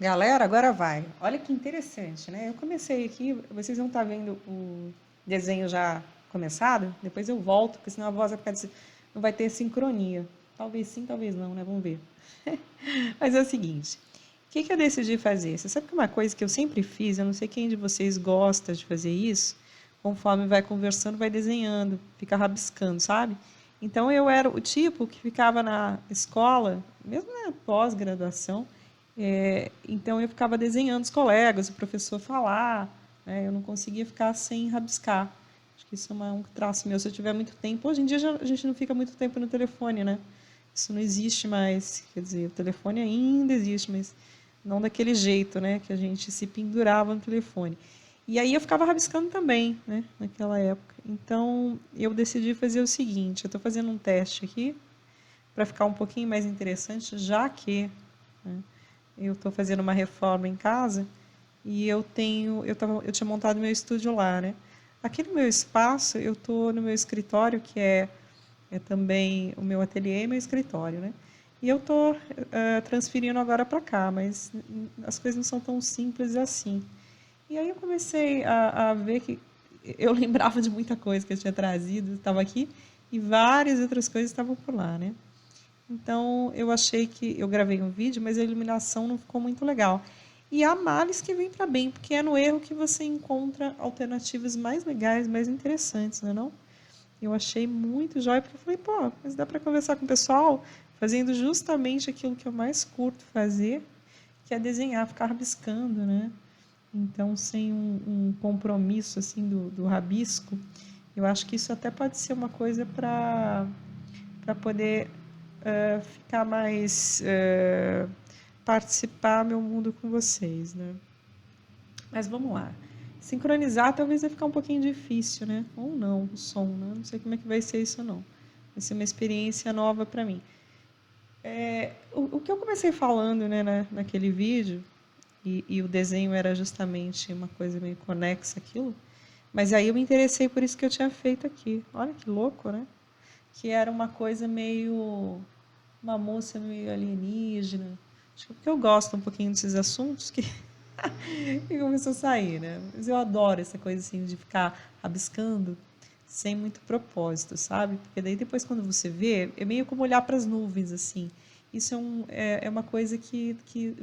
Galera, agora vai. Olha que interessante, né? Eu comecei aqui, vocês vão estar vendo o desenho já começado, depois eu volto, porque senão a voz vai ficar, não vai ter sincronia. Talvez sim, talvez não, né? Vamos ver. Mas é o seguinte, o que eu decidi fazer? Você sabe que uma coisa que eu sempre fiz, eu não sei quem de vocês gosta de fazer isso, conforme vai conversando, vai desenhando, fica rabiscando, sabe? Então eu era o tipo que ficava na escola, mesmo na pós-graduação, então eu ficava desenhando os colegas, o professor falar, né? Eu não conseguia ficar sem rabiscar. Acho que isso é um traço meu. Se eu tiver muito tempo, hoje em dia a gente não fica muito tempo no telefone, né? Isso não existe mais. Quer dizer, o telefone ainda existe, mas não daquele jeito, né? Que a gente se pendurava no telefone. E aí eu ficava rabiscando também, né? Naquela época. Então eu decidi fazer o seguinte: eu estou fazendo um teste aqui para ficar um pouquinho mais interessante, já que, né, eu estou fazendo uma reforma em casa e eu tinha montado meu estúdio lá, né? Aqui no meu espaço, eu estou no meu escritório, que é também o meu ateliê e meu escritório, né? E eu estou transferindo agora para cá, mas as coisas não são tão simples assim. E aí eu comecei a ver que eu lembrava de muita coisa que eu tinha trazido, estava aqui, e várias outras coisas estavam por lá, né? Então eu achei que eu gravei um vídeo, mas a iluminação não ficou muito legal. E há males que vêm para bem, porque é no erro que você encontra alternativas mais legais, mais interessantes, não é não? Eu achei muito jóia, porque eu falei, pô, mas dá para conversar com o pessoal fazendo justamente aquilo que eu mais curto fazer, que é desenhar, ficar rabiscando, né? Então, sem um compromisso assim do rabisco, eu acho que isso até pode ser uma coisa para poder ficar mais participar meu mundo com vocês, né? Mas vamos lá. Sincronizar talvez vai ficar um pouquinho difícil, né? Ou não, o som, né? Não sei como é que vai ser isso não. Vai ser uma experiência nova para mim. O que eu comecei falando, né, naquele vídeo, e o desenho era justamente uma coisa meio conexa àquilo, mas aí eu me interessei por isso que eu tinha feito aqui. Olha que louco, né? Que era uma coisa meio uma moça meio alienígena. Acho que é porque eu gosto um pouquinho desses assuntos que, que começou a sair, né? Mas eu adoro essa coisa assim de ficar rabiscando sem muito propósito, sabe? Porque daí depois quando você vê, é meio como olhar para as nuvens, assim. Isso é uma coisa que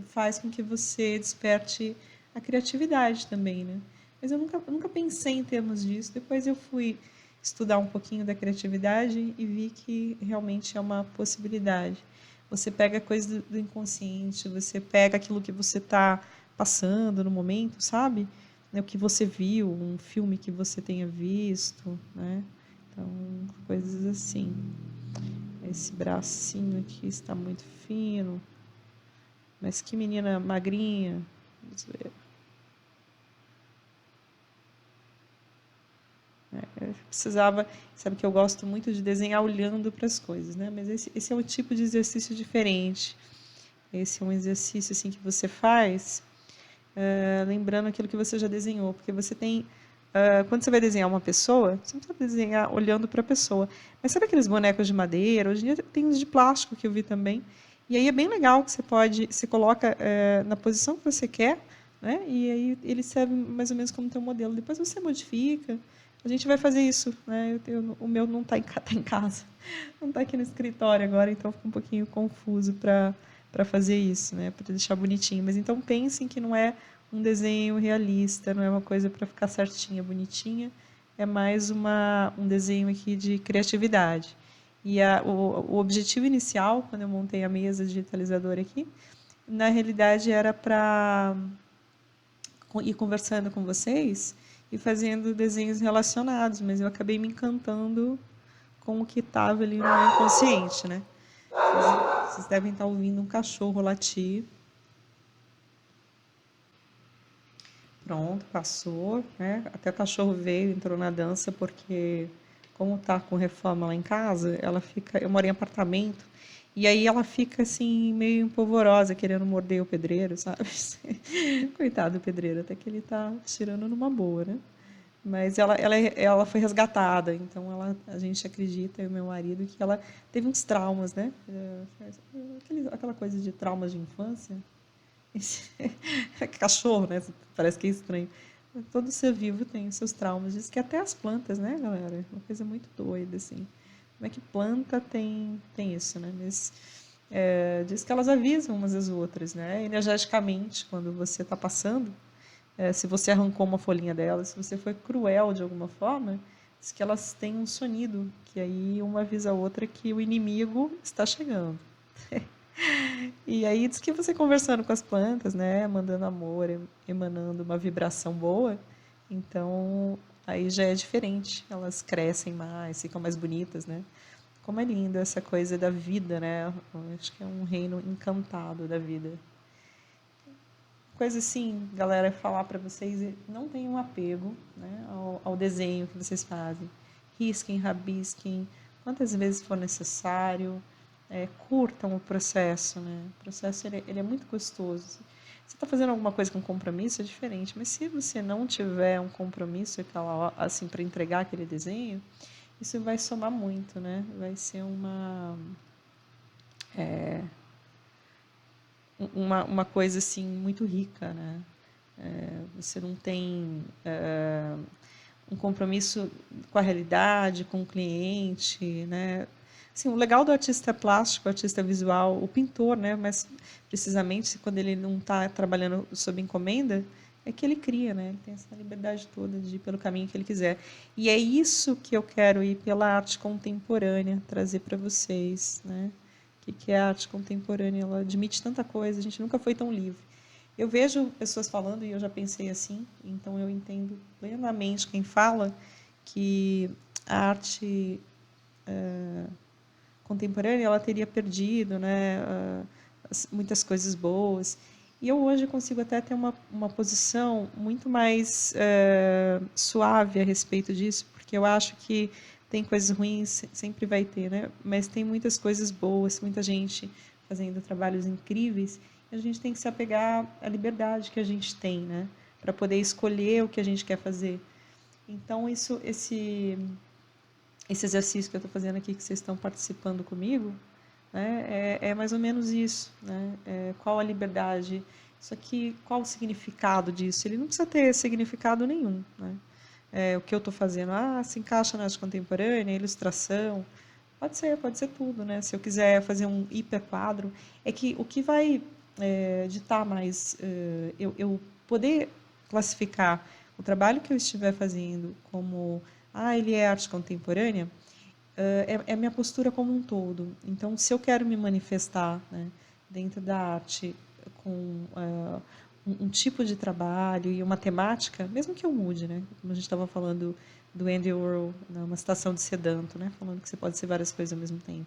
faz com que você desperte a criatividade também, né? Mas eu nunca pensei em termos disso. Depois eu fui estudar um pouquinho da criatividade e vi que realmente é uma possibilidade. Você pega coisas do inconsciente, você pega aquilo que você está passando no momento, sabe? O que você viu, um filme que você tenha visto, né? Então, coisas assim. Esse bracinho aqui está muito fino, mas que menina magrinha. Vamos ver. Eu precisava, sabe que eu gosto muito de desenhar olhando para as coisas, né? Mas esse é um tipo de exercício diferente. Esse é um exercício assim que você faz, lembrando aquilo que você já desenhou, porque você tem quando você vai desenhar uma pessoa, você não precisa desenhar olhando para a pessoa. Mas sabe aqueles bonecos de madeira? Hoje em dia tem uns de plástico que eu vi também. E aí é bem legal que você coloca na posição que você quer, né? E aí ele serve mais ou menos como teu modelo. Depois você modifica. A gente vai fazer isso, né? O meu não está tá em casa, não está aqui no escritório agora, então fica um pouquinho confuso para fazer isso, né? Para deixar bonitinho. Mas então pensem que não é um desenho realista, não é uma coisa para ficar certinha, bonitinha, é mais um desenho aqui de criatividade. E o objetivo inicial, quando eu montei a mesa digitalizadora aqui, na realidade era para ir conversando com vocês e fazendo desenhos relacionados, mas eu acabei me encantando com o que estava ali no meu inconsciente, né? Vocês devem estar ouvindo um cachorro latir. Pronto, passou, né? Até o cachorro veio, entrou na dança, porque como tá com reforma lá em casa, ela fica, eu moro em apartamento, e aí ela fica assim meio empolvorosa, querendo morder o pedreiro, sabe? Coitado do pedreiro, até que ele tá tirando numa boa, né? Mas ela foi resgatada, então a gente acredita, eu e meu marido, que ela teve uns traumas, né? Aquela coisa de traumas de infância, Cachorro, né? Parece que é estranho. Todo ser vivo tem os seus traumas. Diz que até as plantas, né, galera? É uma coisa muito doida, assim. Como é que planta tem isso, né? Mas diz que elas avisam umas às outras, né? Energeticamente, quando você está passando, se você arrancou uma folhinha delas, se você foi cruel de alguma forma, diz que elas têm um sonido, que aí uma avisa a outra que o inimigo está chegando. E aí diz que você conversando com as plantas, né, mandando amor, emanando uma vibração boa, então aí já é diferente. Elas crescem mais, ficam mais bonitas, né? Como é lindo essa coisa da vida, né? Eu acho que é um reino encantado da vida. Coisa assim, galera, falar para vocês, não tenham apego, né, ao desenho que vocês fazem. Risquem, rabisquem, quantas vezes for necessário. Curtam o processo, né? O processo ele é muito gostoso. Você está fazendo alguma coisa com compromisso, é diferente, mas se você não tiver um compromisso assim, para entregar aquele desenho, isso vai somar muito, né? Vai ser uma coisa assim muito rica, né? Você não tem um compromisso com a realidade, com o cliente, né? Assim, o legal do artista plástico, artista visual, o pintor, né? Mas precisamente quando ele não está trabalhando sob encomenda, é que ele cria, né? Ele tem essa liberdade toda de ir pelo caminho que ele quiser. E é isso que eu quero ir pela arte contemporânea, trazer para vocês, né? O que é a arte contemporânea? Ela admite tanta coisa, a gente nunca foi tão livre. Eu vejo pessoas falando e eu já pensei assim, então eu entendo plenamente quem fala que a arte contemporânea ela teria perdido, né, muitas coisas boas. E eu hoje consigo até ter uma posição muito mais suave a respeito disso, porque eu acho que tem coisas ruins, sempre vai ter, né? Mas tem muitas coisas boas, muita gente fazendo trabalhos incríveis. E a gente tem que se apegar à liberdade que a gente tem, né? Para poder escolher o que a gente quer fazer. Então, esse exercício que eu estou fazendo aqui, que vocês estão participando comigo, né, é mais ou menos isso. Né? Qual a liberdade? Isso aqui, qual o significado disso? Ele não precisa ter significado nenhum. Né? O que eu estou fazendo, se encaixa na arte contemporânea, ilustração, pode ser tudo. Né? Se eu quiser fazer um hiperquadro, é que o que vai ditar mais eu poder classificar o trabalho que eu estiver fazendo como ele é arte contemporânea, é a minha postura como um todo. Então, se eu quero me manifestar, né, dentro da arte com um tipo de trabalho e uma temática, mesmo que eu mude, né, como a gente estava falando do Andy Warhol, numa estação de Sedanto, né, falando que você pode ser várias coisas ao mesmo tempo.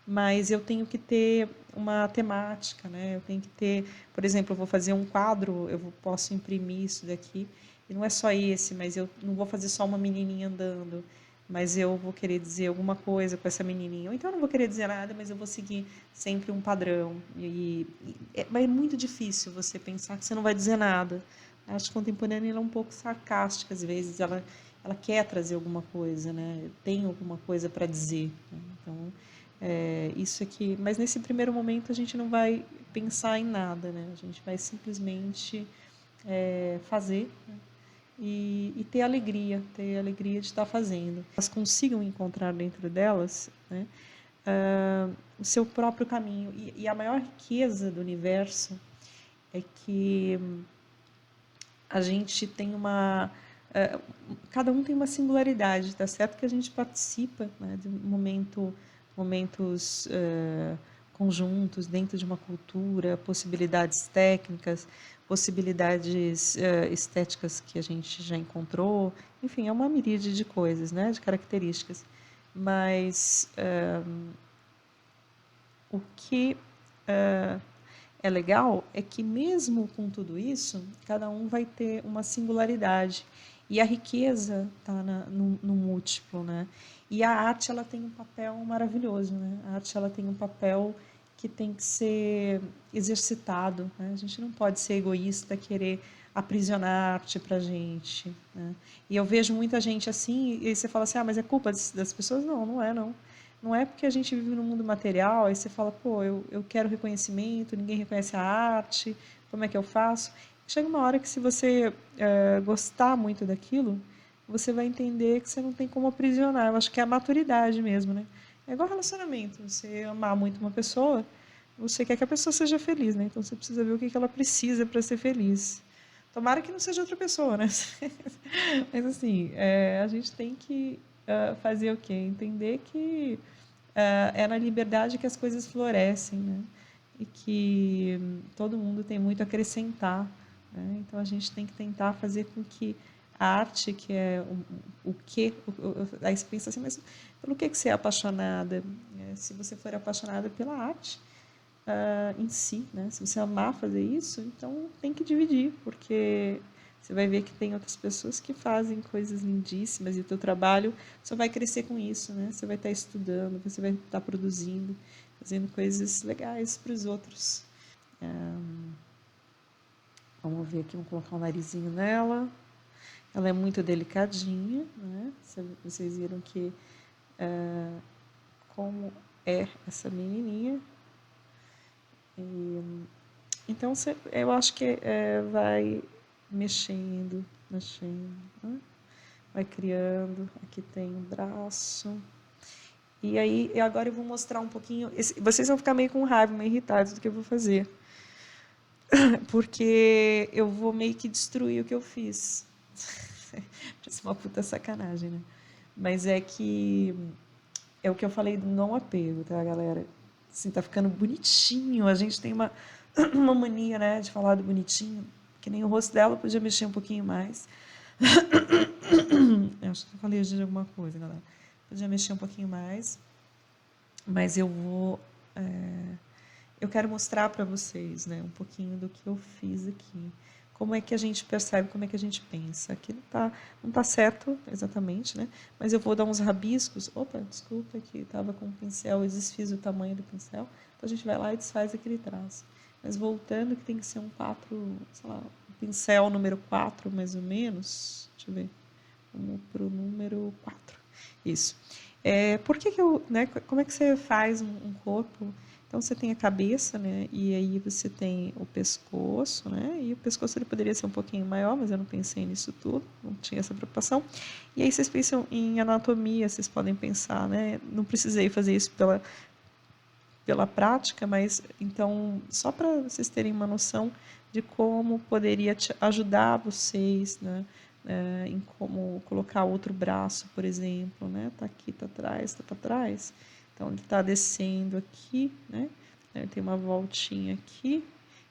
Mas eu tenho que ter uma temática, né? Eu tenho que ter, por exemplo, eu vou fazer um quadro, posso imprimir isso daqui, e não é só esse, mas eu não vou fazer só uma menininha andando, mas eu vou querer dizer alguma coisa com essa menininha. Ou então eu não vou querer dizer nada, mas eu vou seguir sempre um padrão. Mas é muito difícil você pensar que você não vai dizer nada. A arte contemporânea ela é um pouco sarcástica, às vezes, ela quer trazer alguma coisa, né? Tem alguma coisa para dizer. Né? Então, isso aqui. Mas nesse primeiro momento a gente não vai pensar em nada, né? A gente vai simplesmente fazer, né? E ter alegria de estar fazendo. Elas consigam encontrar dentro delas, né, o seu próprio caminho. E a maior riqueza do universo é que a gente tem cada um tem uma singularidade, tá certo que a gente participa, né, de momentos conjuntos dentro de uma cultura, possibilidades técnicas, possibilidades estéticas que a gente já encontrou, enfim, é uma miríade de coisas, né, de características. Mas o que é legal é que mesmo com tudo isso, cada um vai ter uma singularidade e a riqueza está no múltiplo, né? E a arte ela tem um papel maravilhoso, né? A arte ela tem um papel que tem que ser exercitado, né? A gente não pode ser egoísta, querer aprisionar a arte para a gente, né? E eu vejo muita gente assim, e aí você fala assim, mas é culpa das pessoas? Não, não é, não. Não é porque a gente vive no mundo material, aí você fala, pô, eu quero reconhecimento, ninguém reconhece a arte, como é que eu faço? Chega uma hora que se você gostar muito daquilo, você vai entender que você não tem como aprisionar. Eu acho que é a maturidade mesmo, né? É igual relacionamento. Você amar muito uma pessoa, você quer que a pessoa seja feliz, né? Então você precisa ver o que ela precisa para ser feliz. Tomara que não seja outra pessoa, né? Mas assim, a gente tem que fazer o quê? Entender que é na liberdade que as coisas florescem, né? E que todo mundo tem muito a acrescentar, né? Então a gente tem que tentar fazer com que a arte, que é o que, aí você pensa assim, mas pelo que você é apaixonada? Se você for apaixonada pela arte em si, né? Se você amar fazer isso, então tem que dividir, porque você vai ver que tem outras pessoas que fazem coisas lindíssimas e o teu trabalho só vai crescer com isso, né? Você vai estar estudando, você vai estar produzindo, fazendo coisas legais para os outros. Vamos ver aqui, vamos colocar um narizinho nela. Ela é muito delicadinha, né? Vocês viram que como é essa menininha. Então, eu acho que vai mexendo, né? Vai criando. Aqui tem um braço. E aí, agora eu vou mostrar um pouquinho. Vocês vão ficar meio com raiva, meio irritados do que eu vou fazer. Porque eu vou meio que destruir o que eu fiz. Parece uma puta sacanagem, né? Mas é que é o que eu falei do não apego, tá, galera? Assim, tá ficando bonitinho. A gente tem uma mania, né, de falar do bonitinho. Que nem o rosto dela podia mexer um pouquinho mais. Eu acho que eu falei de alguma coisa, galera. Podia mexer um pouquinho mais. Mas eu vou... eu quero mostrar para vocês, né, um pouquinho do que eu fiz aqui. Como é que a gente percebe, como é que a gente pensa. Aqui não tá certo exatamente, né? Mas eu vou dar uns rabiscos. Opa, desculpa que estava com o pincel, eu desfiz o tamanho do pincel. Então a gente vai lá e desfaz aquele traço. Mas voltando, que tem que ser um 4, sei lá, um pincel número 4, mais ou menos. Deixa eu ver. Vamos para o número 4. Isso. Por que eu, né, como é que você faz um corpo? Então você tem a cabeça, né? E aí você tem o pescoço, né? E o pescoço ele poderia ser um pouquinho maior, mas eu não pensei nisso tudo, não tinha essa preocupação. E aí vocês pensam em anatomia, vocês podem pensar, né? Não precisei fazer isso pela prática, mas então só para vocês terem uma noção de como poderia te ajudar vocês, né? Em como colocar outro braço, por exemplo, né? Tá aqui, tá atrás, tá para trás. Então, ele está descendo aqui, né? Ele tem uma voltinha aqui,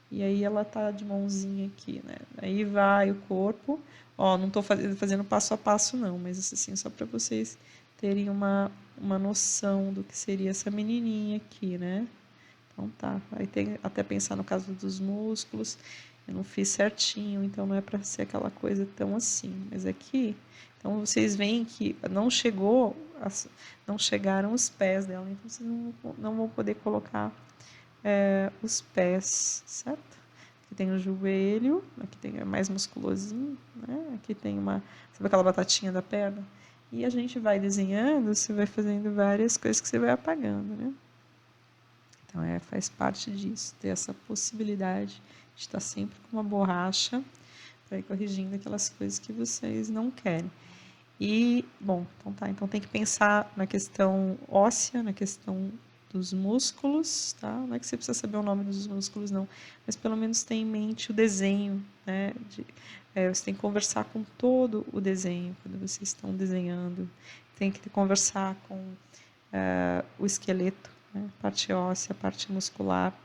e aí ela tá de mãozinha aqui, né? Aí vai o corpo. Ó, não estou fazendo passo a passo, não, mas assim, só para vocês terem uma noção do que seria essa menininha aqui, né? Então tá. Aí tem até pensar no caso dos músculos. Eu não fiz certinho, então não é para ser aquela coisa tão assim. Mas aqui, então vocês veem que não chegaram os pés dela, então vocês não vão poder colocar os pés, certo? Aqui tem o joelho, aqui tem mais musculosinho, né? Aqui tem sabe aquela batatinha da perna? E a gente vai desenhando, você vai fazendo várias coisas que você vai apagando, né? Então, faz parte disso, ter essa possibilidade de estar sempre com uma borracha para ir corrigindo aquelas coisas que vocês não querem. E, bom, então tá. Então tem que pensar na questão óssea, na questão dos músculos, tá? Não é que você precisa saber o nome dos músculos, não, mas pelo menos ter em mente o desenho, né? Você tem que conversar com todo o desenho quando vocês estão desenhando. Tem que conversar com o esqueleto, né? Parte óssea, parte muscular,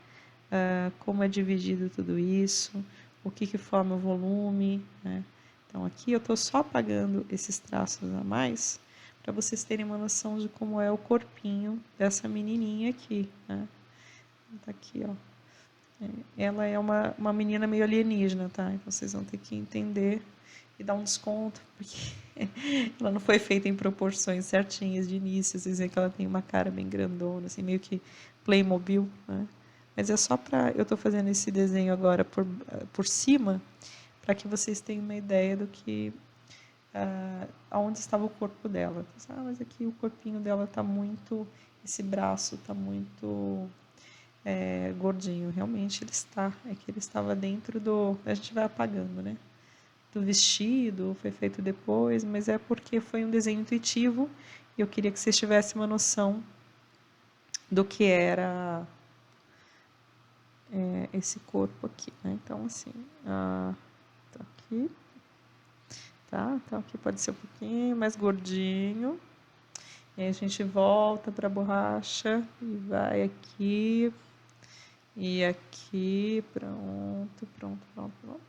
como é dividido tudo isso, o que forma o volume, né? Então, aqui eu estou só apagando esses traços a mais para vocês terem uma noção de como é o corpinho dessa menininha aqui, né? Tá aqui, ó. Ela é uma menina meio alienígena, tá? Então, vocês vão ter que entender e dar um desconto, porque ela não foi feita em proporções certinhas de início. Vocês veem que ela tem uma cara bem grandona, assim, meio que Playmobil, né? Mas é só para... Eu estou fazendo esse desenho agora por cima, para que vocês tenham uma ideia do que... aonde estava o corpo dela. Mas aqui o corpinho dela está muito... Esse braço está muito gordinho. Realmente ele está. É que ele estava dentro do... A gente vai apagando, né? Do vestido, foi feito depois, mas é porque foi um desenho intuitivo e eu queria que vocês tivessem uma noção do que era esse corpo aqui, né? Então, assim, tá aqui, tá? Então, aqui pode ser um pouquinho mais gordinho. E aí a gente volta para a borracha e vai aqui e aqui, pronto, pronto, pronto, pronto.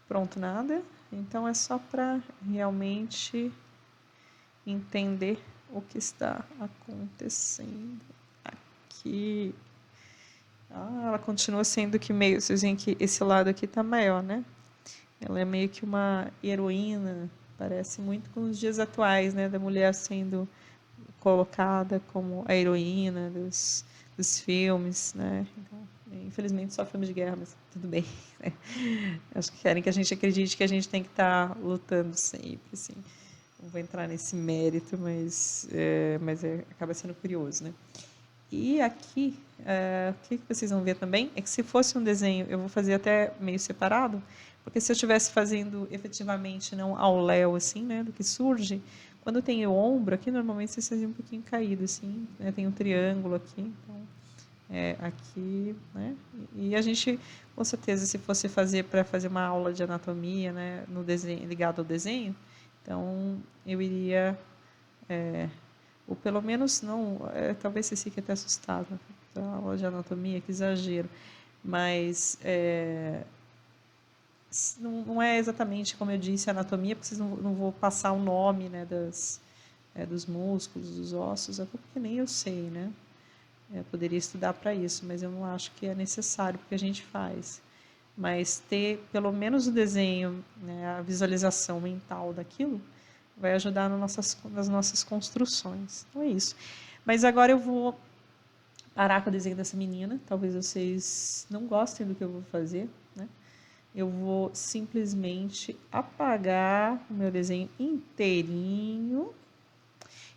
Pronto, nada. Então é só para realmente entender o que está acontecendo aqui. Ela continua sendo que meio, vocês veem que esse lado aqui tá maior, né? Ela é meio que uma heroína, parece muito com os dias atuais, né? Da mulher sendo colocada como a heroína dos filmes, né? Então, infelizmente só filmes de guerra, mas tudo bem. Né? Acho que querem que a gente acredite que a gente tem que estar lutando sempre, assim. Não vou entrar nesse mérito, mas acaba sendo curioso, né? E aqui, o que vocês vão ver também é que se fosse um desenho, eu vou fazer até meio separado, porque se eu estivesse fazendo efetivamente não ao léu, assim, né, do que surge, quando tem o ombro aqui, normalmente vocês fazem um pouquinho caído, assim, né, tem um triângulo aqui, então, aqui, né, e a gente, com certeza, se fosse fazer para fazer uma aula de anatomia, né, no desenho, ligado ao desenho, então eu iria ou pelo menos não, talvez você fique até assustado da aula de anatomia, que exagero, mas não é exatamente como eu disse anatomia, porque vocês não vou passar o nome, né, dos músculos, dos ossos, até porque nem eu sei, né? Eu poderia estudar para isso, mas eu não acho que é necessário, porque a gente faz. Mas ter pelo menos o desenho, né, a visualização mental daquilo, vai ajudar nas nossas construções. Então é isso. Mas agora eu vou parar com o desenho dessa menina. Talvez vocês não gostem do que eu vou fazer, né? Eu vou simplesmente apagar o meu desenho inteirinho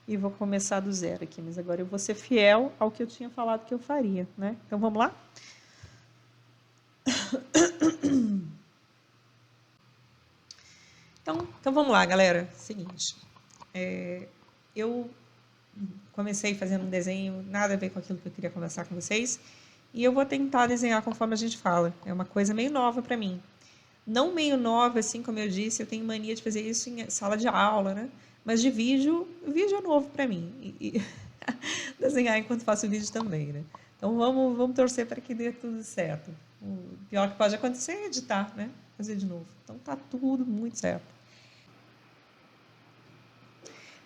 e vou começar do zero aqui. Mas agora eu vou ser fiel ao que eu tinha falado que eu faria, né? Então vamos lá? Então vamos lá, galera. Seguinte, eu comecei fazendo um desenho, nada a ver com aquilo que eu queria conversar com vocês, e eu vou tentar desenhar conforme a gente fala. É uma coisa meio nova para mim. Não meio nova, assim, como eu disse, eu tenho mania de fazer isso em sala de aula, né? Mas de vídeo é novo para mim. E desenhar enquanto faço vídeo também, né? Então vamos torcer para que dê tudo certo. O pior que pode acontecer é editar, né? Fazer de novo. Então tá tudo muito certo.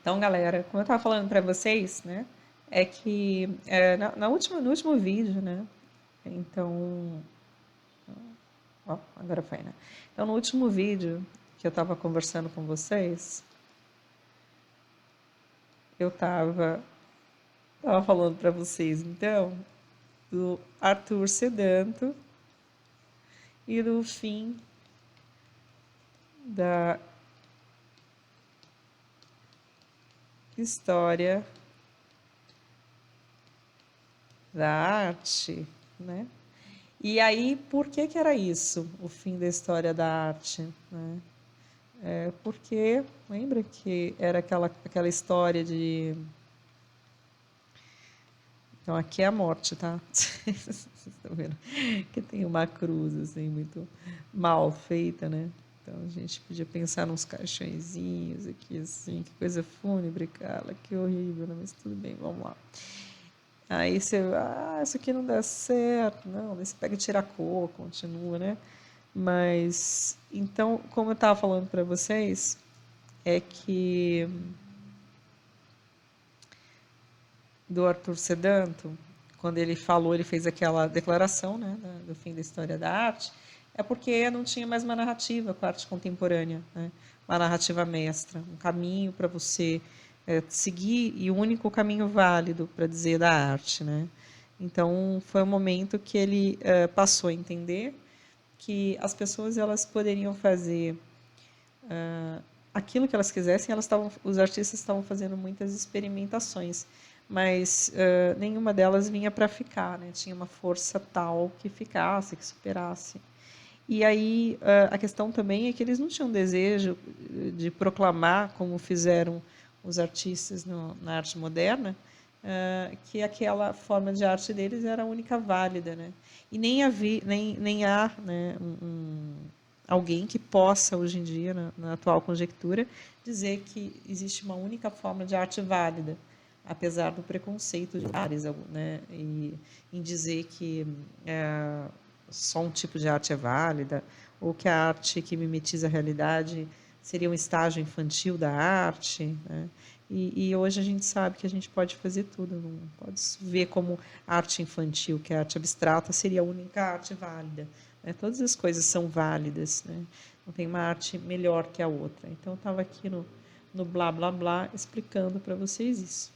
Então, galera, como eu estava falando para vocês, né, é que no último vídeo, né, então, ó, agora foi, né? Então, no último vídeo que eu estava conversando com vocês, eu estava falando para vocês, então, do Arthur Sedanto e do fim da história da arte, né? E aí, por que que era isso, o fim da história da arte, né? Porque, lembra que era aquela história de... Então, aqui é a morte, tá? Vocês estão vendo? Que tem uma cruz, assim, muito mal feita, né? Então, a gente podia pensar nos caixõezinhos aqui, assim, que coisa fúnebre, cara, que horrível, né? Mas tudo bem, vamos lá. Aí você, isso aqui não dá certo, não, daí você pega e tira a cor, continua, né? Mas, então, como eu estava falando para vocês, é que do Arthur Sedanto, quando ele falou, ele fez aquela declaração, né, do fim da história da arte, é porque não tinha mais uma narrativa com a arte contemporânea, né? Uma narrativa mestra, um caminho para você seguir e o único caminho válido para dizer da arte, né? Então foi um momento que ele passou a entender que as pessoas elas poderiam fazer aquilo que elas quisessem, os artistas estavam fazendo muitas experimentações, mas nenhuma delas vinha para ficar, né? Tinha uma força tal que ficasse, que superasse. E aí a questão também é que eles não tinham desejo de proclamar, como fizeram os artistas na arte moderna, que aquela forma de arte deles era a única válida, né? E nem há, né, alguém que possa, hoje em dia, na atual conjectura, dizer que existe uma única forma de arte válida, apesar do preconceito de áreas, né, e em dizer que só um tipo de arte é válida, ou que a arte que mimetiza a realidade seria um estágio infantil da arte, né? E hoje a gente sabe que a gente pode fazer tudo, não pode ver como arte infantil, que é arte abstrata, seria a única arte válida, né? Todas as coisas são válidas, né? Não tem uma arte melhor que a outra. Então, eu estava aqui no blá, blá, blá, explicando para vocês isso.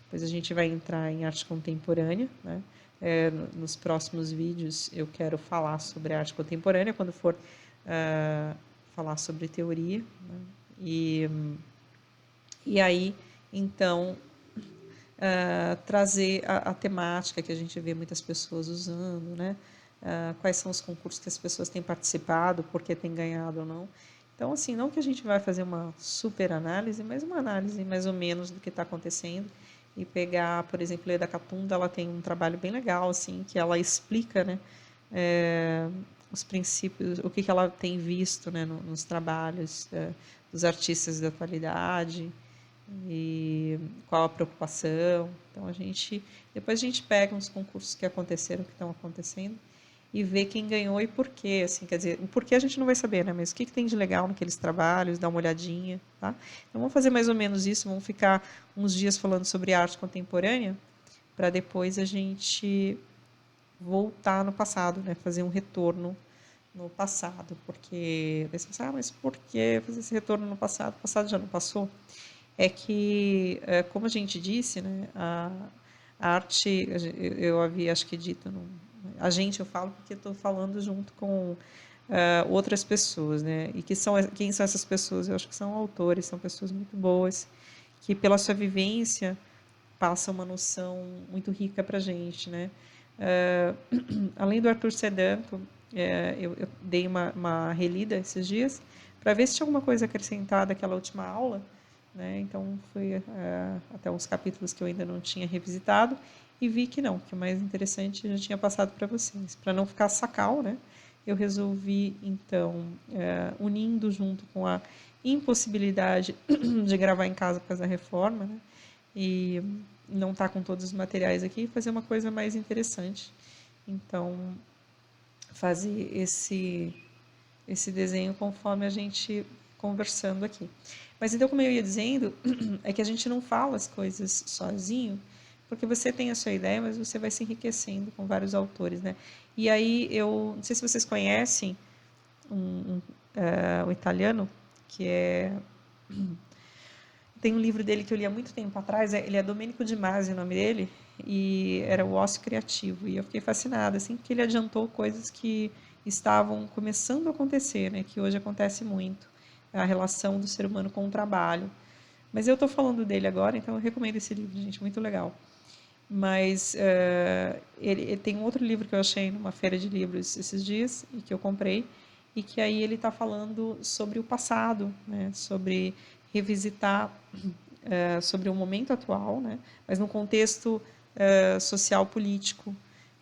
Depois a gente vai entrar em arte contemporânea, né? Nos próximos vídeos eu quero falar sobre arte contemporânea, quando for falar sobre teoria, né? E aí, então, trazer a temática que a gente vê muitas pessoas usando, né? Quais são os concursos que as pessoas têm participado, por que têm ganhado ou não. Então, assim, não que a gente vai fazer uma super análise, mas uma análise mais ou menos do que está acontecendo e pegar, por exemplo, Leda Catunda, ela tem um trabalho bem legal, assim, que ela explica, né, os princípios, o que ela tem visto, né, nos trabalhos dos artistas da atualidade e qual a preocupação. Então, depois a gente pega uns concursos que aconteceram, que estão acontecendo, e ver quem ganhou e por quê, assim, quer dizer, o porquê a gente não vai saber, né, mas o que tem de legal naqueles trabalhos, dar uma olhadinha, tá? Então, vamos fazer mais ou menos isso, vamos ficar uns dias falando sobre arte contemporânea, para depois a gente voltar no passado, né, fazer um retorno no passado, porque você pensa, mas por que fazer esse retorno no passado? O passado já não passou? É que, como a gente disse, né, a arte, eu havia acho que dito, a gente eu falo porque estou falando junto com outras pessoas, né, e quem são essas pessoas? Eu acho que são autores, são pessoas muito boas, que pela sua vivência passam uma noção muito rica para a gente, né. Além do Arthur Sedanto, eu dei uma relida esses dias para ver se tinha alguma coisa acrescentada àquela última aula, né? Então, fui até uns capítulos que eu ainda não tinha revisitado e vi que não, que o mais interessante eu já tinha passado para vocês. Para não ficar sacal, né? Eu resolvi, então, unindo junto com a impossibilidade de gravar em casa por causa da reforma, né? E não estar com todos os materiais aqui, fazer uma coisa mais interessante. Então, fazer esse desenho conforme a gente conversando aqui. Mas então, como eu ia dizendo, é que a gente não fala as coisas sozinho, porque você tem a sua ideia, mas você vai se enriquecendo com vários autores, né? E aí, eu não sei se vocês conhecem um italiano, que tem um livro dele que eu li há muito tempo atrás, ele é Domenico Di Masi, o nome dele, e era o ócio criativo. E eu fiquei fascinada, assim, porque ele adiantou coisas que estavam começando a acontecer, né, que hoje acontece muito, a relação do ser humano com o trabalho. Mas eu estou falando dele agora, então eu recomendo esse livro, gente, muito legal. Mas ele tem um outro livro que eu achei numa feira de livros esses dias, e que eu comprei, e que aí ele está falando sobre o passado, né, sobre revisitar sobre o momento atual, né, mas num contexto social político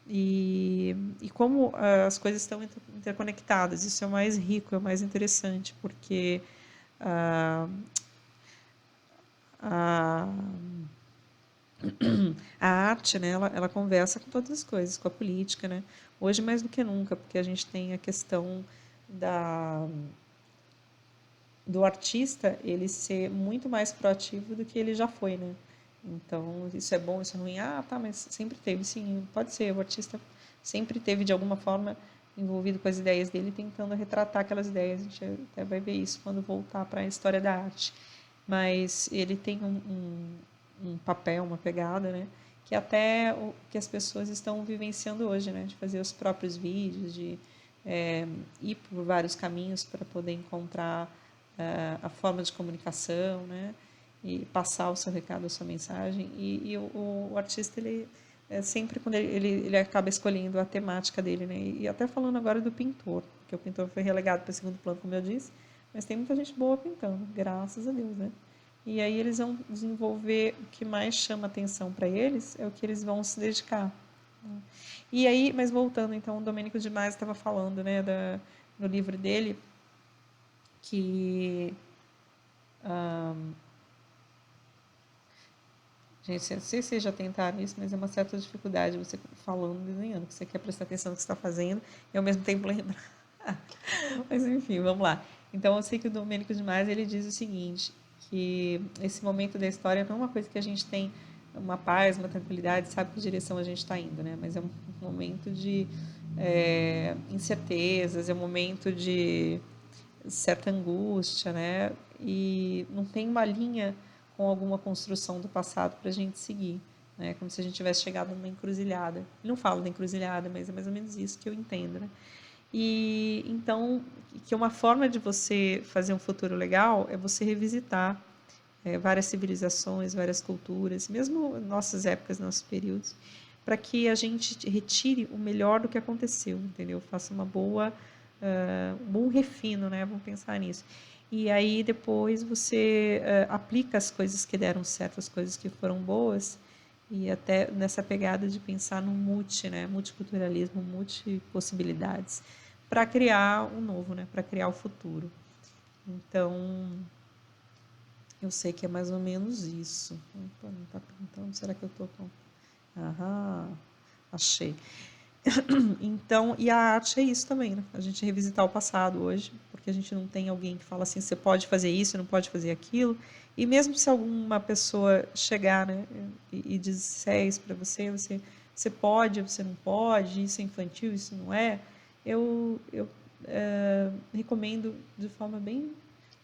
e como as coisas estão interconectadas. Isso é o mais rico, é o mais interessante, porque a, a arte, né, ela conversa com todas as coisas, com a política, né, hoje mais do que nunca, porque a gente tem a questão do artista ele ser muito mais proativo do que ele já foi, né? Então, isso é bom, isso é ruim. Ah, tá, mas sempre teve, sim, pode ser. O artista sempre teve, de alguma forma, envolvido com as ideias dele, tentando retratar aquelas ideias. A gente até vai ver isso quando voltar para a história da arte. Mas ele tem um papel, uma pegada, né? Que até o que as pessoas estão vivenciando hoje, né? De fazer os próprios vídeos, de ir por vários caminhos para poder encontrar a forma de comunicação, né? e passar o seu recado, a sua mensagem. E o artista, ele sempre quando ele acaba escolhendo a temática dele, né? E até falando agora do pintor, que o pintor foi relegado para o segundo plano, como eu disse, mas tem muita gente boa pintando, graças a Deus, né? E aí eles vão desenvolver o que mais chama atenção para eles, é o que eles vão se dedicar. E aí, mas voltando, então, o Domênico de Masi estava falando, né, no livro dele, que gente, não sei se vocês já tentaram isso, mas é uma certa dificuldade você falando, desenhando, que você quer prestar atenção no que você está fazendo e ao mesmo tempo lembrar. Mas enfim, vamos lá. Então eu sei que o Domênico de Masi, ele diz o seguinte, que esse momento da história não é uma coisa que a gente tem uma paz, uma tranquilidade, sabe que direção a gente está indo, né? Mas é um momento de incertezas, é um momento de certa angústia, né? E não tem uma linha com alguma construção do passado para a gente seguir, né? Como se a gente tivesse chegado numa encruzilhada. Ele não fala da encruzilhada, mas é mais ou menos isso que eu entendo, né? E então, que uma forma de você fazer um futuro legal é você revisitar várias civilizações, várias culturas, mesmo nossas épocas, nossos períodos, para que a gente retire o melhor do que aconteceu, entendeu? Faça um bom refino, né? Vamos pensar nisso. E aí depois você aplica as coisas que deram certo, as coisas que foram boas, e até nessa pegada de pensar no né? Multiculturalismo, multipossibilidades, para criar um novo, né? Para criar o futuro. Então, eu sei que é mais ou menos isso. Opa, não está pintando? Será que eu estou com... Aham, achei. Então, e a arte é isso também, né? A gente revisitar o passado hoje, porque a gente não tem alguém que fala assim, você pode fazer isso, não pode fazer aquilo. E mesmo se alguma pessoa chegar, né, e disser isso para você pode, você não pode, isso é infantil, isso não é, eu recomendo de forma bem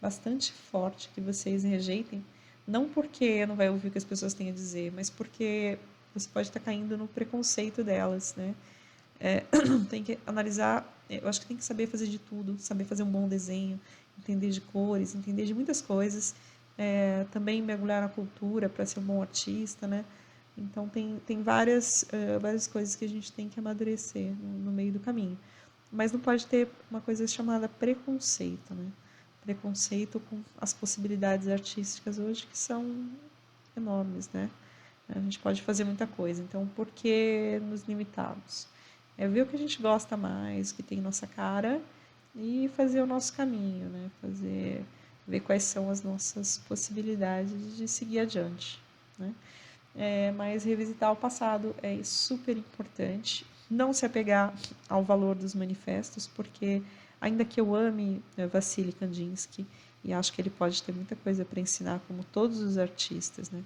bastante forte que vocês rejeitem, não porque não vai ouvir o que as pessoas têm a dizer, mas porque você pode estar caindo no preconceito delas, né? Tem que analisar, eu acho que tem que saber fazer de tudo, saber fazer um bom desenho, entender de cores, entender de muitas coisas, também mergulhar na cultura para ser um bom artista, né? Então tem várias coisas que a gente tem que amadurecer no meio do caminho. Mas não pode ter uma coisa chamada preconceito, né? Preconceito com as possibilidades artísticas hoje que são enormes, né? A gente pode fazer muita coisa, então por que nos limitarmos? É ver o que a gente gosta mais, o que tem nossa cara e fazer o nosso caminho, né? Ver quais são as nossas possibilidades de seguir adiante, né? Mas revisitar o passado é super importante. Não se apegar ao valor dos manifestos, porque ainda que eu ame Vassily Kandinsky e acho que ele pode ter muita coisa para ensinar, como todos os artistas, né?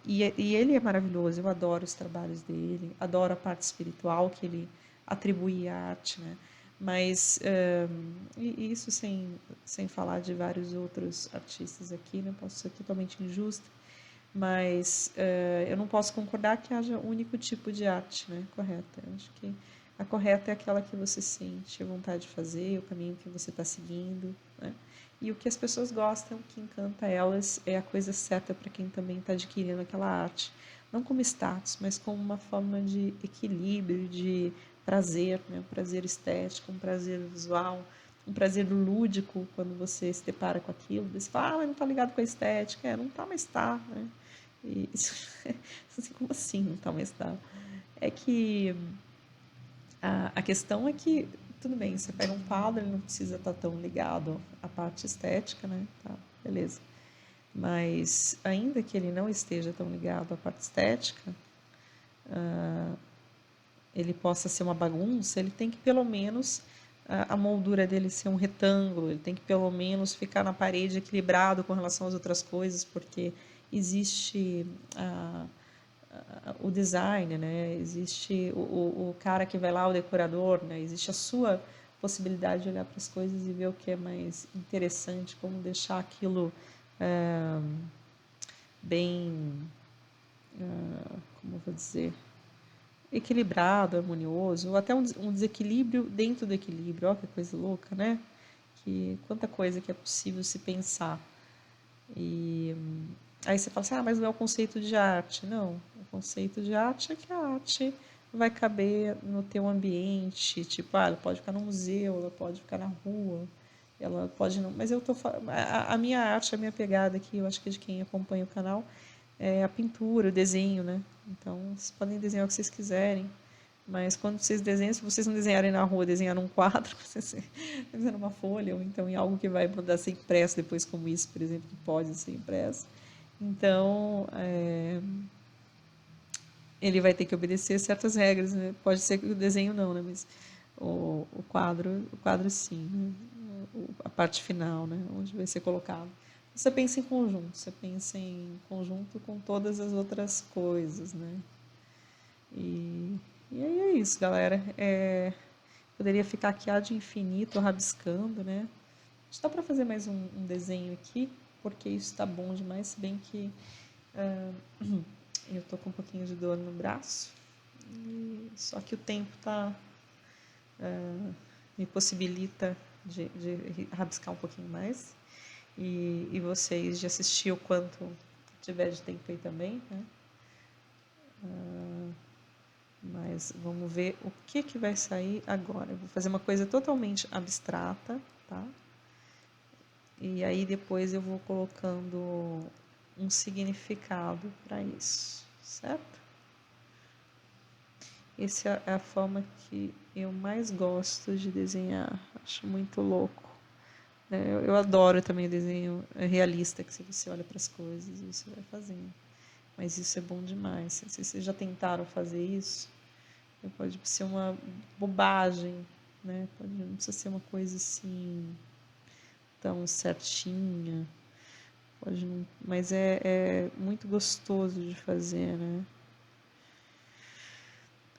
E ele é maravilhoso, eu adoro os trabalhos dele, adoro a parte espiritual que ele atribui à arte, né? Mas e isso sem falar de vários outros artistas aqui, né? Posso ser totalmente injusta, mas eu não posso concordar que haja um único tipo de arte, né, correta. Eu acho que a correta é aquela que você sente vontade de fazer, o caminho que você está seguindo, né? E o que as pessoas gostam, o que encanta elas, é a coisa certa para quem também está adquirindo aquela arte. Não como status, mas como uma forma de equilíbrio, de prazer, né? Um prazer estético, um prazer visual, um prazer lúdico quando você se depara com aquilo. Você fala, mas não está ligado com a estética. Não está, mas está, né? E isso, assim, como assim não está mais tá? É que a questão é que, tudo bem, você pega um quadro, ele não precisa estar tão ligado à parte estética, né? Tá, beleza. Mas, ainda que ele não esteja tão ligado à parte estética, ele possa ser uma bagunça, ele tem que pelo menos a moldura dele ser um retângulo, ele tem que pelo menos ficar na parede equilibrado com relação às outras coisas, porque existe o design, né? Existe o cara que vai lá, o decorador, né? Existe a sua possibilidade de olhar para as coisas e ver o que é mais interessante, como deixar aquilo bem, como eu vou dizer, equilibrado, harmonioso, ou até um desequilíbrio dentro do equilíbrio. Olha que coisa louca, né? Que quanta coisa que é possível se pensar. E aí você fala assim, mas não é o conceito de arte. Não, o conceito de arte é que a arte vai caber no teu ambiente, tipo, ela pode ficar no museu, ela pode ficar na rua, ela pode não, mas eu tô a minha arte, a minha pegada aqui, eu acho que de quem acompanha o canal, é a pintura, o desenho, né? Então, vocês podem desenhar o que vocês quiserem, mas quando vocês desenham, se vocês não desenharem na rua, desenhar num quadro, vocês desenhar numa folha, ou então em algo que vai mandar ser impresso depois, como isso, por exemplo, que pode ser impresso. Então, ele vai ter que obedecer certas regras, né? Pode ser que o desenho não, né? Mas o quadro sim, né? A parte final, né? Onde vai ser colocado. Você pensa em conjunto, você pensa em conjunto com todas as outras coisas, né? E, e aí é isso, galera. Poderia ficar aqui ad infinito rabiscando, né? Acho que dá para fazer mais um desenho aqui, porque isso está bom demais, se bem que eu tô com um pouquinho de dor no braço, só que o tempo me possibilita de rabiscar um pouquinho mais. E vocês de assistir o quanto tiver de tempo aí também, né? Mas vamos ver o que vai sair agora. Eu vou fazer uma coisa totalmente abstrata, tá? E aí depois eu vou colocando um significado para isso, certo? Essa é a forma que eu mais gosto de desenhar. Acho muito louco. Eu adoro também o desenho realista, que você olha para as coisas e você vai fazendo. Mas isso é bom demais. Se vocês já tentaram fazer isso, pode ser uma bobagem, né? Não precisa ser uma coisa assim tão certinha. Pode não, mas é muito gostoso de fazer, né?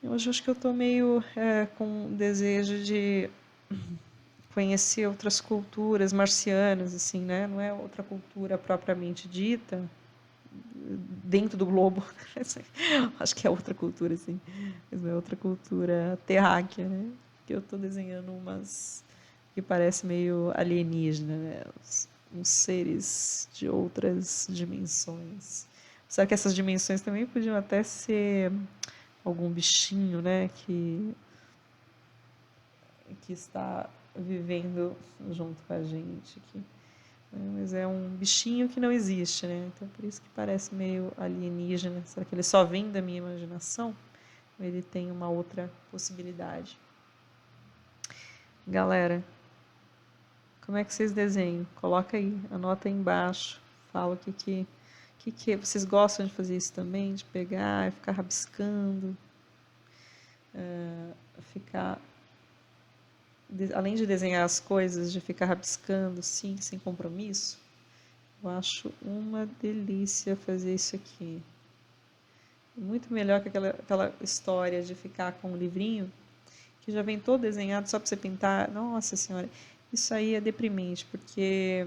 Eu acho que eu estou meio com desejo de conhecer outras culturas marcianas, assim, né? Não é outra cultura propriamente dita, dentro do globo. Acho que é outra cultura, assim. Mas não é outra cultura terráquea, né? Que eu estou desenhando umas que parece meio alienígena, né? Uns seres de outras dimensões. Só que essas dimensões também podiam até ser algum bichinho, né? Que está vivendo junto com a gente aqui. Mas é um bichinho que não existe, né? Então por isso que parece meio alienígena. Será que ele só vem da minha imaginação? Ou ele tem uma outra possibilidade? Galera, como é que vocês desenham? Coloca aí, anota aí embaixo. Fala o que vocês gostam de fazer isso também, de pegar e ficar rabiscando, ficar além de desenhar as coisas, de ficar rabiscando, sim, sem compromisso. Eu acho uma delícia fazer isso aqui. Muito melhor que aquela história de ficar com um livrinho que já vem todo desenhado só para você pintar. Nossa Senhora, isso aí é deprimente, porque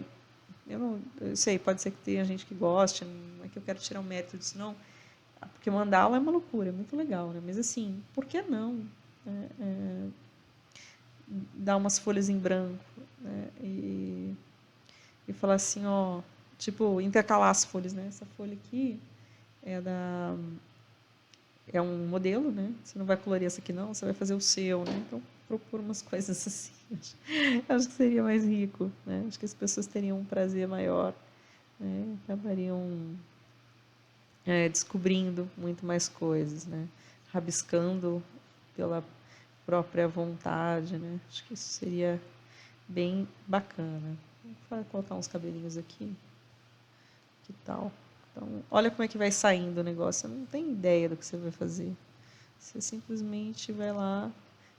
eu sei, pode ser que tenha gente que goste, não é que eu quero tirar o mérito disso, não. Porque mandala é uma loucura, é muito legal, né? Mas assim, por que não? Dar umas folhas em branco, né? E falar assim, ó, tipo, intercalar as folhas, né? Essa folha aqui é um modelo, né? Você não vai colorir essa aqui não, você vai fazer o seu, né? Então propor umas coisas assim. Acho que seria mais rico, né? Acho que as pessoas teriam um prazer maior, né? Acabariam descobrindo muito mais coisas, né? Rabiscando pela própria vontade, né? Acho que isso seria bem bacana. Vou colocar uns cabelinhos aqui. Que tal? Então, olha como é que vai saindo o negócio. Você não tem ideia do que você vai fazer. Você simplesmente vai lá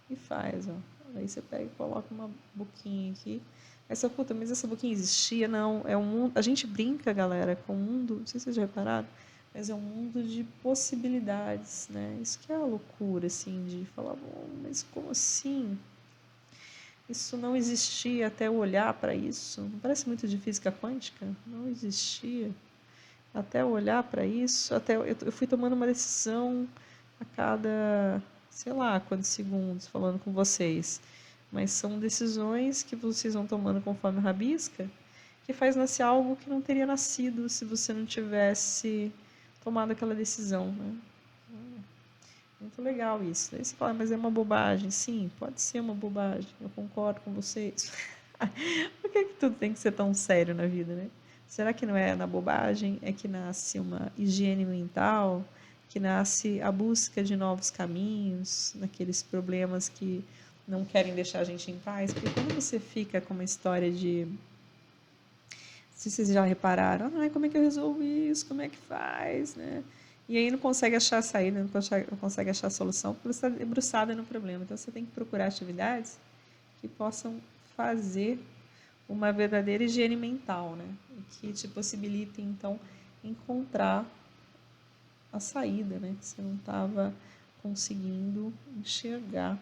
e faz, ó. Aí você pega e coloca uma boquinha aqui. Aí você, puta, mas essa boquinha existia? Não, é um mundo... A gente brinca, galera, com o mundo... Não sei se vocês já repararam, mas é um mundo de possibilidades, né? Isso que é a loucura, assim, de falar, mas como assim? Isso não existia até eu olhar para isso. Não parece muito de física quântica? Não existia. Até eu olhar para isso, até eu fui tomando uma decisão a cada, sei lá, quantos segundos falando com vocês. Mas são decisões que vocês vão tomando conforme rabisca, que faz nascer algo que não teria nascido se você não tivesse tomado aquela decisão, né? Muito legal isso. Aí você fala, mas é uma bobagem. Sim, pode ser uma bobagem. Eu concordo com vocês. Por que tudo tem que ser tão sério na vida, né? Será que não é na bobagem? É que nasce uma higiene mental, que nasce a busca de novos caminhos, naqueles problemas que não querem deixar a gente em paz? Porque quando você fica com uma história de... Se vocês já repararam, ai, como é que eu resolvo isso? Como é que faz, né? E aí não consegue achar a saída, não consegue achar a solução, porque você está debruçada no problema. Então você tem que procurar atividades que possam fazer uma verdadeira higiene mental, né? Que te possibilitem, então, encontrar a saída, né? Que você não estava conseguindo enxergar.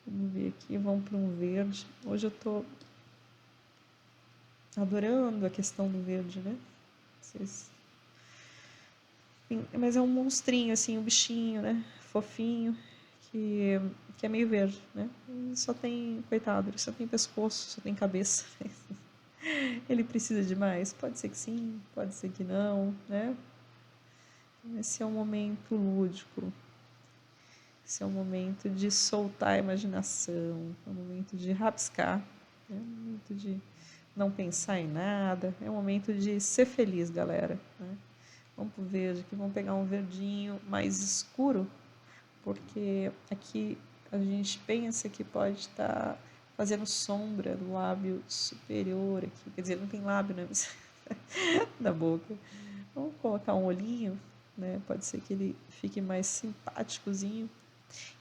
Vamos ver aqui, vamos para um verde. Hoje eu estou adorando a questão do verde, né? Vocês... Mas é um monstrinho, assim, um bichinho, né? Fofinho, que é meio verde, né? E só tem, coitado, ele só tem pescoço, só tem cabeça. Ele precisa de mais? Pode ser que sim, pode ser que não, né? Esse é um momento lúdico. Esse é um momento de soltar a imaginação, é um momento de rabiscar, é um momento de não pensar em nada, é um momento de ser feliz, galera, né? Vamos pro verde aqui, vamos pegar um verdinho mais escuro, porque aqui a gente pensa que pode estar fazendo sombra do lábio superior aqui, quer dizer, não tem lábio, né? Da boca. Vamos colocar um olhinho, né? Pode ser que ele fique mais simpáticozinho.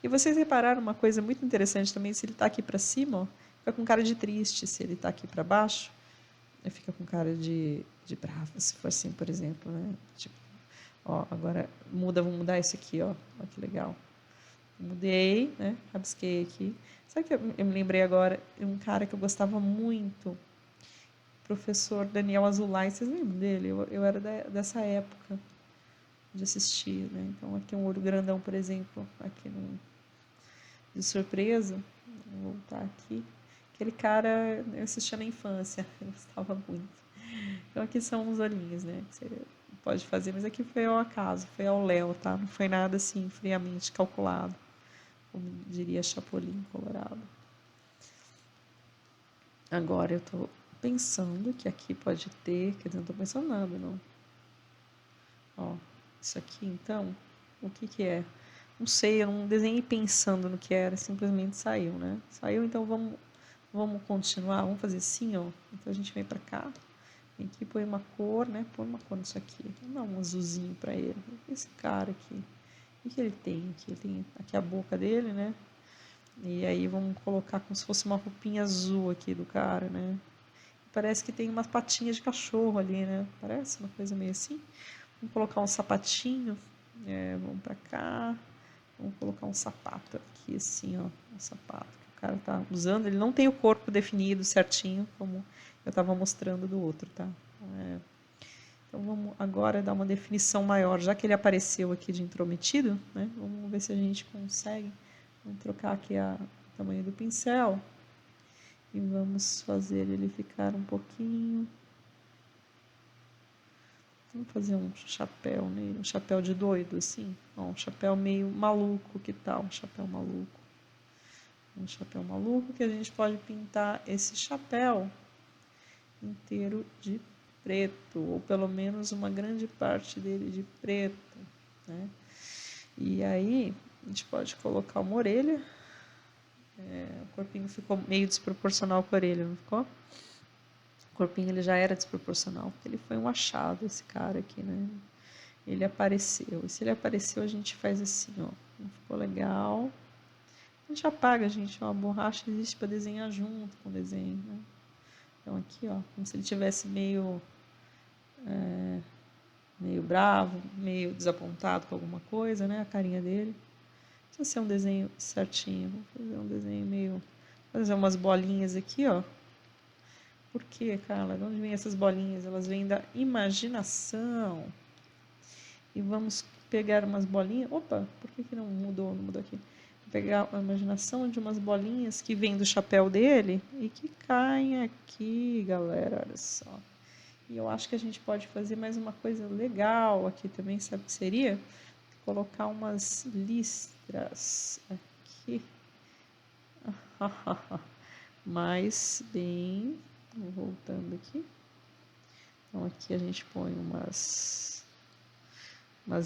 E vocês repararam uma coisa muito interessante também, se ele está aqui para cima, ó, fica com cara de triste, se ele está aqui para baixo, ele fica com cara de bravo, se for assim, por exemplo, né? Tipo, ó, agora vamos mudar isso aqui, ó. Ó que legal. Mudei, né? Rabisquei aqui. Sabe que eu me lembrei agora de um cara que eu gostava muito, professor Daniel Azulay, vocês lembram dele? Eu era dessa época de assistir, né? Então aqui um olho grandão, por exemplo, aqui no, de surpresa, vou voltar aqui. Aquele cara eu assistia na infância, eu gostava muito. Então aqui são os olhinhos, né? Que você pode fazer, mas aqui foi ao acaso, foi ao léu, tá? Não foi nada assim friamente calculado, como diria Chapolin Colorado. Agora eu tô pensando que aqui pode ter, quer dizer, não tô pensando nada, não. Ó, isso aqui então, o que que é? Não sei, eu não desenhei pensando no que era, simplesmente saiu, né? Saiu, então vamos continuar, vamos fazer assim, ó. Então a gente vem pra cá, vem aqui, põe uma cor, né? Põe uma cor nisso aqui. Vamos dar um azulzinho pra ele. Esse cara aqui, o que ele tem aqui? Ele tem aqui a boca dele, né? E aí vamos colocar como se fosse uma roupinha azul aqui do cara, né? Parece que tem umas patinhas de cachorro ali, né? Parece uma coisa meio assim. Vamos colocar um sapatinho. Vamos pra cá. Vamos colocar um sapato aqui, assim, ó. Um sapato que o cara tá usando. Ele não tem o corpo definido certinho, como eu estava mostrando do outro, tá? Então vamos agora dar uma definição maior. Já que ele apareceu aqui de intrometido, né? Vamos ver se a gente consegue. Vamos trocar aqui o tamanho do pincel. E vamos fazer ele ficar um pouquinho... Vamos fazer um chapéu nele, um chapéu de doido, assim. Ó, um chapéu meio maluco, que tal? Um chapéu maluco. Um chapéu maluco que a gente pode pintar esse chapéu inteiro de preto, ou pelo menos uma grande parte dele de preto, né? E aí, a gente pode colocar uma orelha. O corpinho ficou meio desproporcional com a orelha, não ficou? O corpinho ele já era desproporcional, porque ele foi um achado, esse cara aqui, né? Ele apareceu. E se ele apareceu, a gente faz assim, ó. Não ficou legal. A gente apaga, gente. Ó, a borracha existe para desenhar junto com o desenho, né? Então aqui, ó, como se ele tivesse meio bravo, meio desapontado com alguma coisa, né? A carinha dele. Precisa ser um desenho certinho. Vou fazer um desenho meio... Fazer umas bolinhas aqui, ó. Por quê, Carla? De onde vêm essas bolinhas? Elas vêm da imaginação. E vamos pegar umas bolinhas. Opa, por que não mudou? Não mudou aqui. Vou pegar a imaginação de umas bolinhas que vêm do chapéu dele e que caem aqui, galera, olha só. E eu acho que a gente pode fazer mais uma coisa legal aqui também, sabe o que seria? Colocar umas listras aqui. Mais bem, voltando aqui. Então aqui a gente põe umas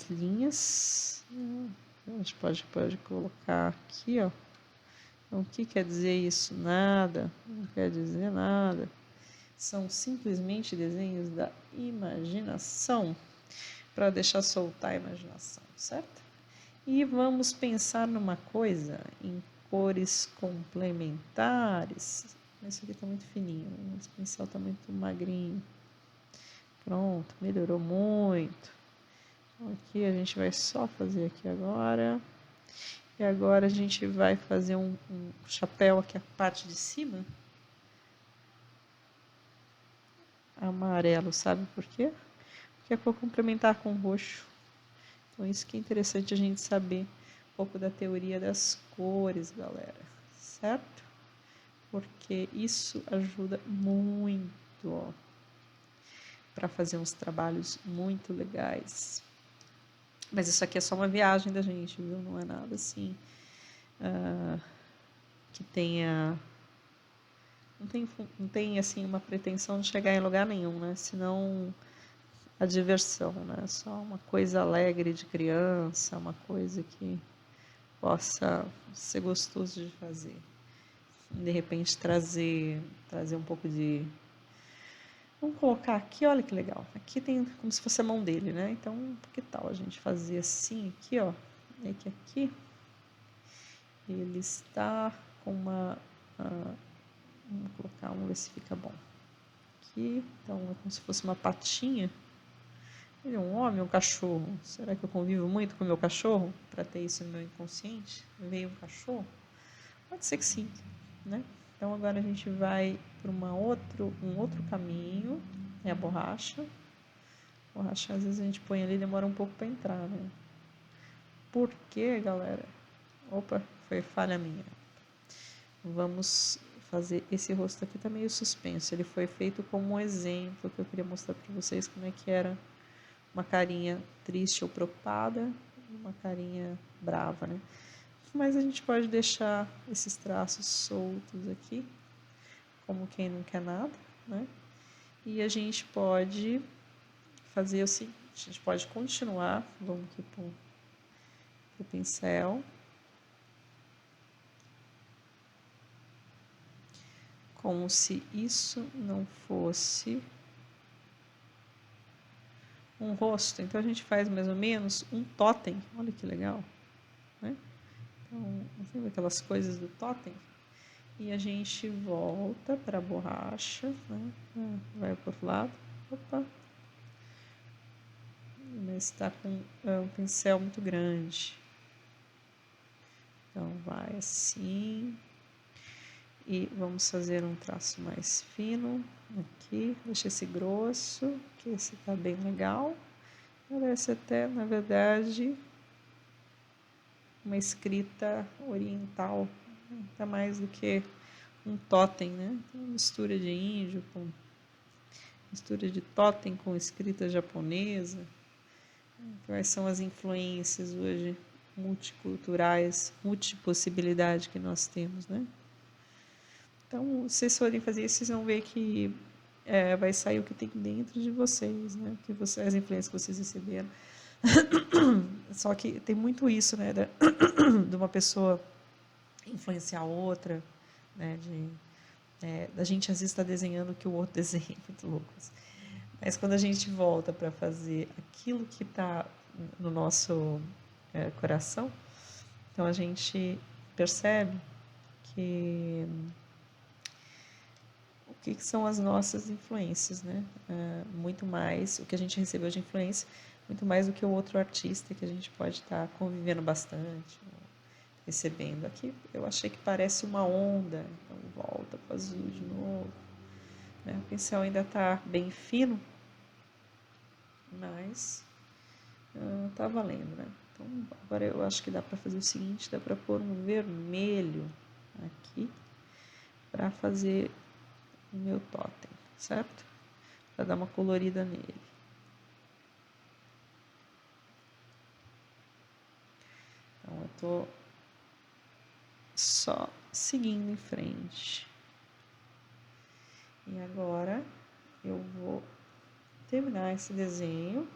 linhas. A gente pode colocar aqui, ó. Então, o que quer dizer isso? Nada, não quer dizer nada. São simplesmente desenhos da imaginação, para deixar soltar a imaginação, certo? E vamos pensar numa coisa, em cores complementares. Esse aqui está muito fininho, esse pincel está muito magrinho. Pronto, melhorou muito. Então, aqui a gente vai só fazer aqui agora. E agora a gente vai fazer um chapéu aqui, a parte de cima. Amarelo, sabe por quê? Porque é cor complementar com roxo. Então, isso que é interessante a gente saber um pouco da teoria das cores, galera. Certo? Porque isso ajuda muito para fazer uns trabalhos muito legais. Mas isso aqui é só uma viagem da gente, viu? Não é nada assim que tenha... Não tem assim uma pretensão de chegar em lugar nenhum, né? Senão a diversão, né? Só uma coisa alegre de criança, uma coisa que possa ser gostoso de fazer. De repente trazer um pouco de... Vamos colocar aqui, olha que legal. Aqui tem como se fosse a mão dele, né? Então, que tal a gente fazer assim aqui, ó? É que aqui ele está com uma... vamos colocar, vamos ver se fica bom. Aqui, então é como se fosse uma patinha. Ele é um homem ou um cachorro? Será que eu convivo muito com o meu cachorro? Para ter isso no meu inconsciente? Veio um cachorro? Pode ser que sim, né? Então agora a gente vai para um outro caminho. É a borracha. A borracha às vezes a gente põe ali e demora um pouco para entrar, né? Por quê, galera? Opa, foi falha minha. Vamos fazer esse rosto aqui, tá meio suspenso. Ele foi feito como um exemplo que eu queria mostrar para vocês como é que era uma carinha triste ou preocupada, uma carinha brava, né? Mas a gente pode deixar esses traços soltos aqui, como quem não quer nada, né? E a gente pode fazer o seguinte, a gente pode continuar, vamos aqui pro pincel, como se isso não fosse um rosto. Então a gente faz mais ou menos um totem, olha que legal, né? Então, assim, aquelas coisas do totem. E a gente volta para a borracha, né? Vai para o outro lado. Opa! Mas está com um pincel muito grande. Então, vai assim. E vamos fazer um traço mais fino aqui. Deixa esse grosso, que esse está bem legal. Parece até, na verdade, uma escrita oriental. Tá mais do que um totem, né? Então, mistura de índio com mistura de totem com escrita japonesa. Quais são as influências hoje multiculturais, multipossibilidade que nós temos, né? Então, se vocês forem fazer isso, vocês vão ver que vai sair o que tem dentro de vocês, né? As influências que vocês receberam. Só que tem muito isso, né? De uma pessoa influenciar outra, né? Da gente às vezes estar desenhando o que o outro desenha, muito louco. Mas quando a gente volta para fazer aquilo que está no nosso coração, então a gente percebe que o que são as nossas influências, né? Muito mais o que a gente recebeu de influência, muito mais do que o outro artista que a gente pode estar convivendo bastante, recebendo. Aqui eu achei que parece uma onda, então volta para o azul de novo. Né? O pincel ainda está bem fino, mas tá valendo, né? Então, agora eu acho que dá para fazer o seguinte, dá para pôr um vermelho aqui para fazer o meu totem, certo? Para dar uma colorida nele. Então, eu tô só seguindo em frente. E agora eu vou terminar esse desenho,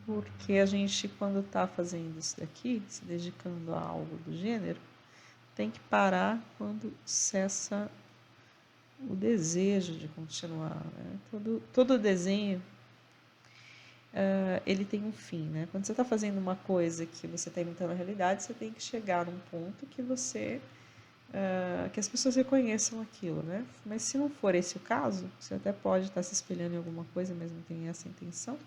porque a gente, quando está fazendo isso daqui, se dedicando a algo do gênero, tem que parar quando cessa o desejo de continuar, né? Todo desenho, ele tem um fim, né? Quando você está fazendo uma coisa que você está imitando a realidade, você tem que chegar num ponto que que as pessoas reconheçam aquilo, né? Mas se não for esse o caso, você até pode estar se espelhando em alguma coisa, mas não tem essa intenção,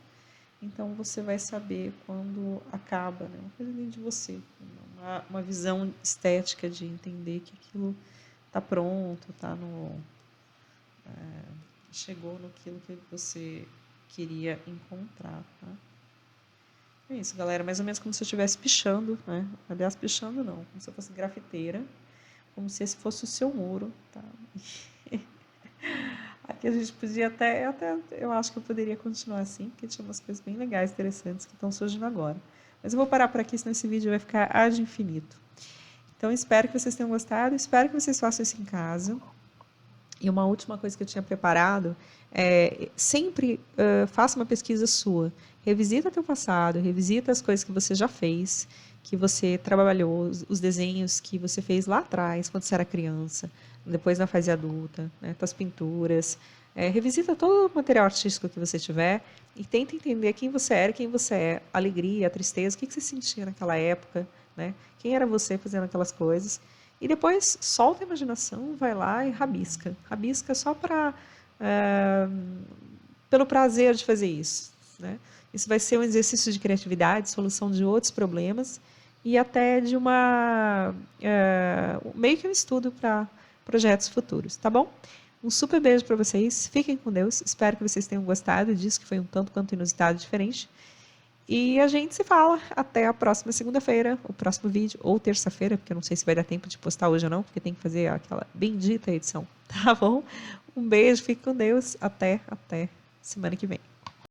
então você vai saber quando acaba, né? Uma coisa dentro de você, uma visão estética de entender que aquilo está pronto, chegou naquilo que você queria encontrar, tá? É isso, galera, mais ou menos como se eu estivesse pichando, né? Aliás, pichando não, como se eu fosse grafiteira, como se esse fosse o seu muro, tá? Aqui a gente podia até eu acho que eu poderia continuar assim, porque tinha umas coisas bem legais, interessantes que estão surgindo agora. Mas eu vou parar por aqui, senão esse vídeo vai ficar ad infinito. Então, espero que vocês tenham gostado, espero que vocês façam isso em casa. E uma última coisa que eu tinha preparado é sempre faça uma pesquisa sua. Revisita teu passado, revisita as coisas que você já fez, que você trabalhou, os desenhos que você fez lá atrás, quando você era criança, depois na fase adulta, né, tuas pinturas. Revisita todo o material artístico que você tiver e tenta entender quem você era, quem você é, a alegria, a tristeza, o que você sentia naquela época, né? Quem era você fazendo aquelas coisas. E depois solta a imaginação, vai lá e rabisca. Rabisca só pelo prazer de fazer isso, né? Isso vai ser um exercício de criatividade, solução de outros problemas e até de meio que um estudo para projetos futuros, tá bom? Um super beijo para vocês, fiquem com Deus, espero que vocês tenham gostado disso, que foi um tanto quanto inusitado e diferente. E a gente se fala até a próxima segunda-feira, o próximo vídeo, ou terça-feira, porque eu não sei se vai dar tempo de postar hoje ou não, porque tem que fazer aquela bendita edição, tá bom? Um beijo, fique com Deus, até semana que vem.